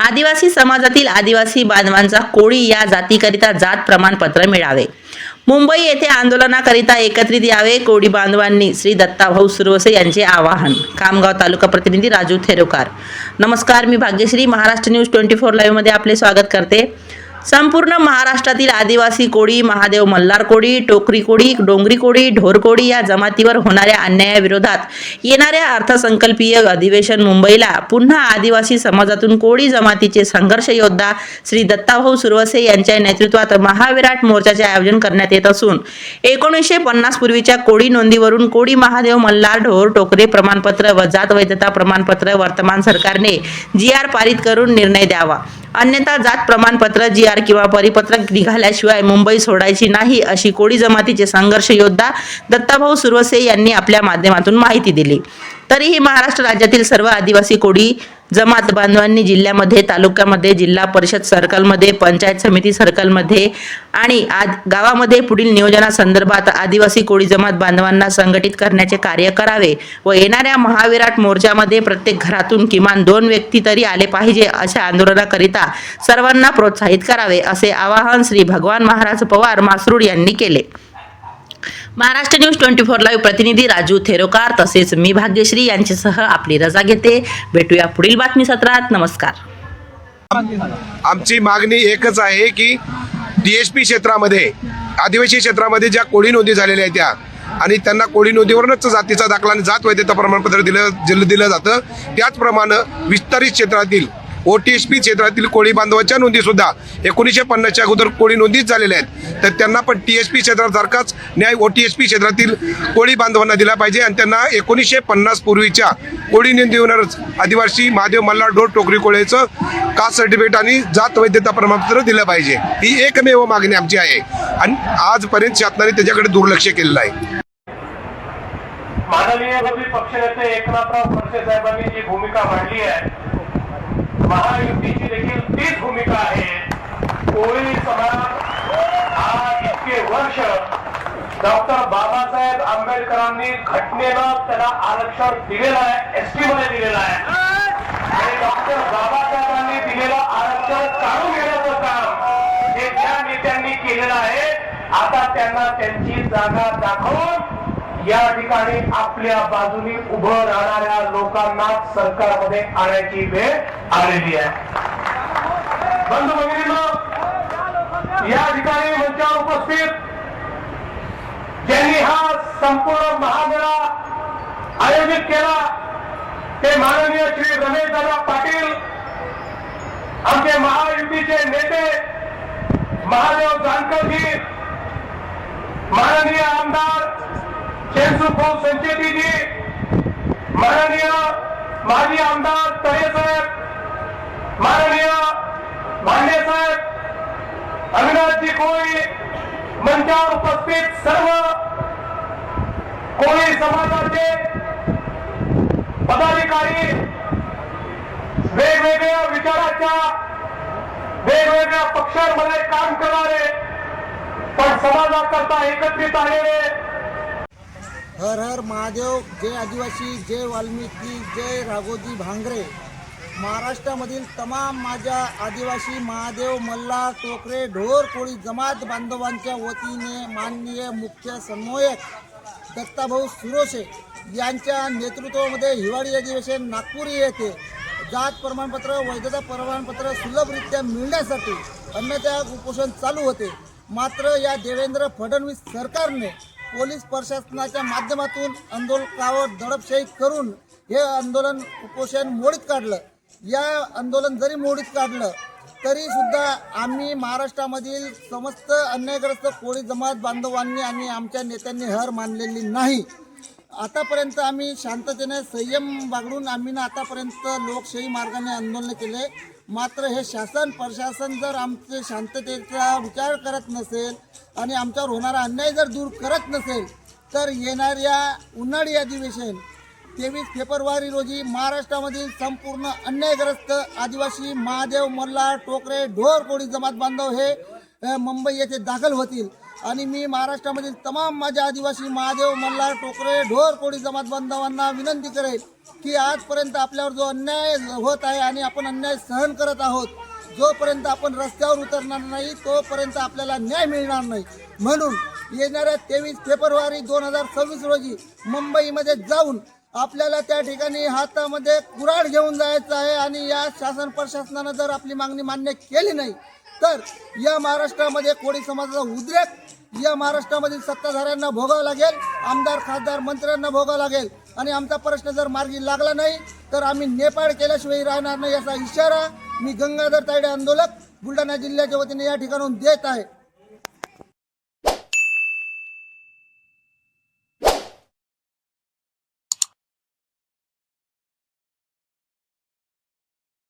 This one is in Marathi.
आदिवासी समाजातील आदिवासी बांधवांचा कोळी या जातीकरिता जात प्रमाणपत्र मिळावे. मुंबई येथे आंदोलनाकरिता एकत्रित यावे, कोळी बांधवांनी श्री दत्ताभाऊ सुरवसे यांचे आवाहन. खामगाव तालुका प्रतिनिधी राजू थेरोकार. नमस्कार, मी भाग्यश्री. महाराष्ट्र न्यूज 24 लाईव्ह मध्ये आपले स्वागत करते. संपूर्ण महाराष्ट्रातील आदिवासी कोळी, महादेव मल्हार कोळी, टोकरी कोळी, डोंगरी कोळी, ढोर कोळी या जमातीवर होणाऱ्या अन्यायाविरोधात येणाऱ्या अर्थसंकल्पीय अधिवेशन मुंबईला पुन्हा आदिवासी समाजातून कोळी जमातीचे संघर्ष योद्धा श्री दत्ताभाऊ सुरवसे यांच्या नेतृत्वात महाविराट मोर्चाचे आयोजन करण्यात येत असून 1950 पूर्वीच्या कोळी नोंदीवरून कोळी महादेव मल्हार ढोर टोकरे प्रमाणपत्र व जात वैधता प्रमाणपत्र वर्तमान सरकारने GR पारित करून निर्णय द्यावा. अन्यथा जात प्रमाणपत्र GR किंवा परिपत्रक निघाल्याशिवाय मुंबई सोडायची नाही, अशी कोळी जमातीचे संघर्ष योद्धा दत्ताभाऊ सुरवसे यांनी आपल्या माध्यमातून माहिती दिली. तरीही महाराष्ट्र राज्यातील सर्व आदिवासी कोळी जमात बांधवांनी जिल्ह्यामध्ये, तालुक्यामध्ये, जिल्हा परिषद सर्कलमध्ये, पंचायत समिती सर्कलमध्ये आणि गावामध्ये पुढील नियोजनासंदर्भात आदिवासी कोळी जमात बांधवांना संघटित करण्याचे कार्य करावे व येणाऱ्या महाविराट मोर्चामध्ये प्रत्येक घरातून किमान 2 व्यक्ती तरी आले पाहिजे. अशा आंदोलनाकरिता सर्वांना प्रोत्साहित करावे, असे आवाहन श्री भगवान महाराज पवार मासरूड यांनी केले. महाराष्ट्र न्यूज 24 लाईव्ह प्रतिनिधी राजू थेरोकार तसेच मी भाग्यश्री यांच्यासह आपली रजा घेते. भेटूया पुढील बातमी सत्रात. नमस्कार. आमची मागणी एकच आहे की DSP क्षेत्रामध्ये, आदिवासी क्षेत्रामध्ये ज्या कोळी नोंदी झालेल्या आहेत त्या आणि त्यांना कोळी नोंदीवरूनच जातीचा दाखला आणि जात वैधता प्रमाणपत्र दिलं जातं. त्याचप्रमाणे विस्तारित क्षेत्रातील OTSP क्षेत्रातील कोळी बांधवांच्या नोंदी सुद्धा 1950च्या अगोदर कोळी नोंदीच झालेल्या आहेत, तर त्यांना पण TSP क्षेत्रासारखाच न्याय OTSP क्षेत्रातील कोळी बांधवांना दिला पाहिजे आणि त्यांना 1950 पूर्वीच्या कोळी नोंदीवरच आदिवासी महादेव मल्हार ढोर टोकरी कोळीचं कास्ट सर्टिफिकेट आणि जात वैधता प्रमाणपत्र दिलं पाहिजे. ही एकमेव मागणी आमची आहे आणि आजपर्यंत शासनाने त्याच्याकडे दुर्लक्ष केलेलं आहे. माननीय विरोधी पक्षनेते एकनाथराव खडसे साहेबांनी जी भूमिका मांडली आहे, महायुतीची देखील तीच भूमिका आहे. कोळी समाज हा इतके वर्ष डॉक्टर बाबासाहेब आंबेडकरांनी घटनेनं त्याला आरक्षण दिलेलं आहे, ST मध्ये दिलेलं आहे आणि डॉक्टर बाबासाहेबांनी दिलेलं आरक्षण काढून घेण्याचं काम हे त्या नेत्यांनी केलेलं आहे. आता त्यांना त्यांची जागा दाखवून या ठिकाणी आपल्या बाजूनी उभं राहणाऱ्या लोकांना सरकारमध्ये आणायची वेळ आलेली आहे. बंधू भगिनींनो, या ठिकाणी मंचावर उपस्थित ज्यांनी हा संपूर्ण महामेळा आयोजित केला ते माननीय श्री रमेशदादा पाटील, आमचे महायुतीचे नेते महादेव जानकरजी, माननीय आमदार भाऊ संचेतीजी, माननीय माजी आमदार तळे साहेब, माननीय भांडे साहेब, अविनाशजी कोळी, मंचावर उपस्थित सर्व कोळी समाजाचे पदाधिकारी, वेगवेगळ्या विचाराच्या, वेगवेगळ्या पक्षांमध्ये काम करणारे पण समाजाकरता एकत्रित आलेले. हर हर महादेव, जय आदिवासी, जय वाल्मिकी, जय राघोजी भांगरे. महाराष्ट्रामधील तमाम माझ्या आदिवासी महादेव मल्हार टोकरे ढोर कोळी जमात बांधवांच्या वतीने माननीय मुख्य समन्वयक दत्ताभाऊ सुरवसे यांच्या नेतृत्वामध्ये हिवाळी अधिवेशन नागपूर येथे जात प्रमाणपत्र, वैधता प्रमाणपत्र सुलभरित्या मिळण्यासाठी अन्यथा उपोषण चालू होते. मात्र या देवेंद्र फडणवीस सरकारने पोलीस प्रशासनाच्या माध्यमातून आंदोलकावर दडपशाही करून हे आंदोलन उपोषण मोडीत काढलं. या आंदोलन जरी मोडीत काढलं तरी सुद्धा आम्ही महाराष्ट्रामधील समस्त अन्यायग्रस्त कोळी जमात बांधवांनी आणि आमच्या नेत्यांनी हार मानलेली नाही. आतापर्यंत आम्ही शांततेने संयम बाळगून आम्ही आतापर्यंत लोकशाही मार्गाने आंदोलन केले. मात्र हे शासन प्रशासन जर आमचे शांततेचा विचार करत नसेल आणि आमच्यावर होणारा अन्याय जर दूर करत नसेल तर येणाऱ्या उन्हाळी अधिवेशन 23 फेब्रुवारी रोजी महाराष्ट्रामधील संपूर्ण अन्यायग्रस्त आदिवासी महादेव मल्हार टोकरे ढोर कोळी जमात बांधव हे मुंबई येथे दाखल होतील आणि मी महाराष्ट्रामधील तमाम माझ्या आदिवासी महादेव मल्हार टोकरे ढोर कोळी जमात बांधवांना विनंती करेल की आजपर्यंत आपल्यावर जो अन्याय होत आहे आणि आपण अन्याय सहन करत आहोत, जोपर्यंत आपण रस्त्यावर उतरणार नाही तोपर्यंत आपल्याला न्याय मिळणार नाही. म्हणून येणाऱ्या 23 फेब्रुवारी 2026 रोजी मुंबईमध्ये जाऊन आपल्याला त्या ठिकाणी हातामध्ये कुऱ्हाड घेऊन जायचं आहे आणि या शासन प्रशासनानं जर आपली मागणी मान्य केली नाही तर या महाराष्ट्रामध्ये कोळी समाजाचा उद्रेक या महाराष्ट्रामधील सत्ताधाऱ्यांना भोगावं लागेल, आमदार खासदार मंत्र्यांना भोगावं लागेल आणि आमचा प्रश्न जर मार्गी लागला नाही तर आम्ही नेपाळ केल्याशिवाय राहणार नाही असा इशारा मी गंगाधर तायडे आंदोलक बुलढाणा जिल्ह्याच्या वतीने या ठिकाणाहून देत आहे.